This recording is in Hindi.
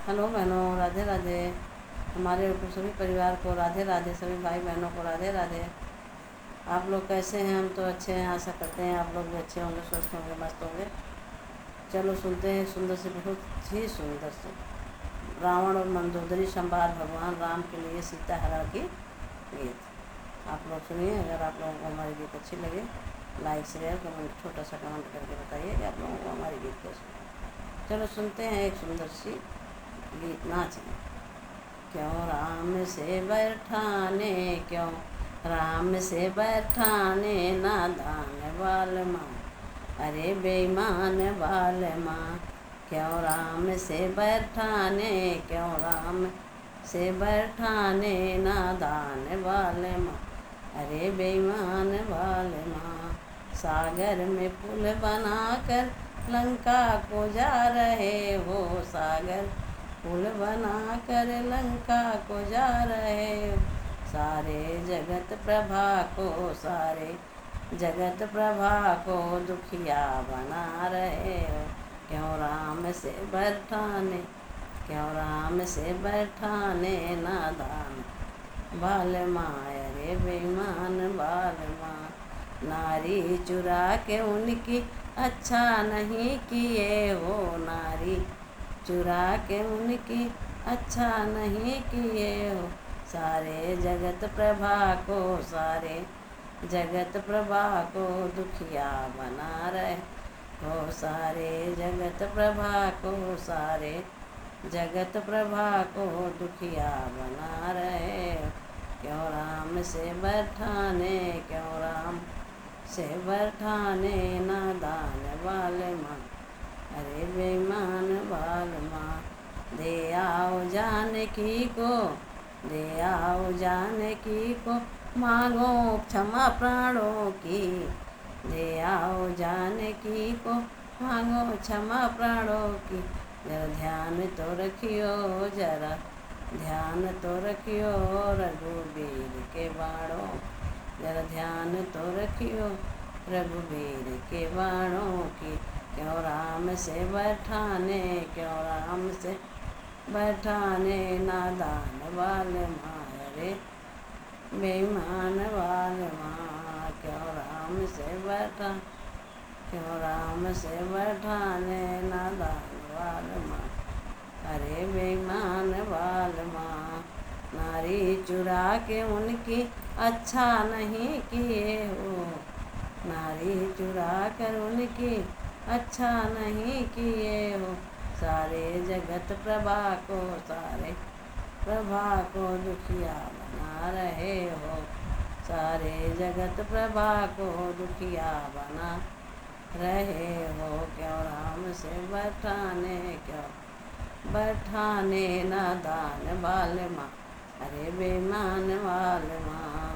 हेलो बहनों, राधे राधे। हमारे सभी परिवार को राधे राधे, सभी भाई बहनों को राधे राधे। आप लोग कैसे हैं? हम तो अच्छे हैं, आशा करते हैं आप लोग भी अच्छे होंगे, स्वस्थ होंगे, मस्त होंगे। चलो सुनते हैं सुंदर से, बहुत ही सुंदर से रावण और मंदोदरी संवाद, भगवान राम के लिए सीता हरण की गीत। आप लोग सुनिए। अगर आप लोगों को हमारी गीत अच्छी लगे, लाइक शेयर कमेंट, छोटा सा कमेंट करके बताइए कि आप लोगों को हमारी गीत कैसी लगी। चलो सुनते हैं एक सुंदर सी गीत, नाच है। क्यों राम से बैठाने, क्यों राम से बैठाने, नादान बाल माँ, अरे बेईमान बाल माँ। क्यों राम से बैठाने, क्यों राम से बैठाने, नादान बाल माँ, अरे बेईमान बाल माँ। सागर में पुल बनाकर लंका को जा रहे हो, सागर पुल बना कर लंका को जा रहे हो। सारे जगत प्रभा को, सारे जगत प्रभा को दुखिया बना रहे हो। क्यों राम से बैठाने, क्यों राम से बैठाने, नादान बाल माँ, अरे बेईमान बाल माँ। नारी चुरा के उनकी अच्छा नहीं किए हो, नारी चुरा के उनकी अच्छा नहीं किए हो। सारे जगत प्रभा को, सारे जगत प्रभा को दुखिया बना रहे हो। सारे जगत प्रभा को, सारे जगत प्रभा को दुखिया बना रहे हो। क्यों राम से बैठाने, क्यों राम से बैठाने, नादान बाल माँ, अरे बेईमान बाल माँ। दे आओ जानकी को, दे आओ जानकी को, मांगो क्षमा प्राणों की। दे आओ जानकी को, मांगो क्षमा प्राणों की। जरा ध्यान तो रखियो, जरा ध्यान तो रखियो रघुवीर के बाणों, जरा ध्यान तो रखियो रघुवीर के बाणों की। क्यों राम से बैठाने, क्यों राम से बैठाने, नादान बाल माँ, अरे बेईमान बाल माँ। क्यों राम से बैठा, क्यों राम से बैठाने, नादान बाल माँ, अरे बेईमान बाल माँ। नारी चुरा के उनकी अच्छा नहीं किए हो, नारी चुरा कर उनकी अच्छा नहीं किए हो। सारे जगत प्रभा को, सारे प्रभा को दुखिया बना रहे हो। सारे जगत प्रभा को दुखिया बना रहे हो। क्यों राम से बैठाने, क्यों बैठाने, नादान बाल माँ, अरे बेईमान बाल माँ।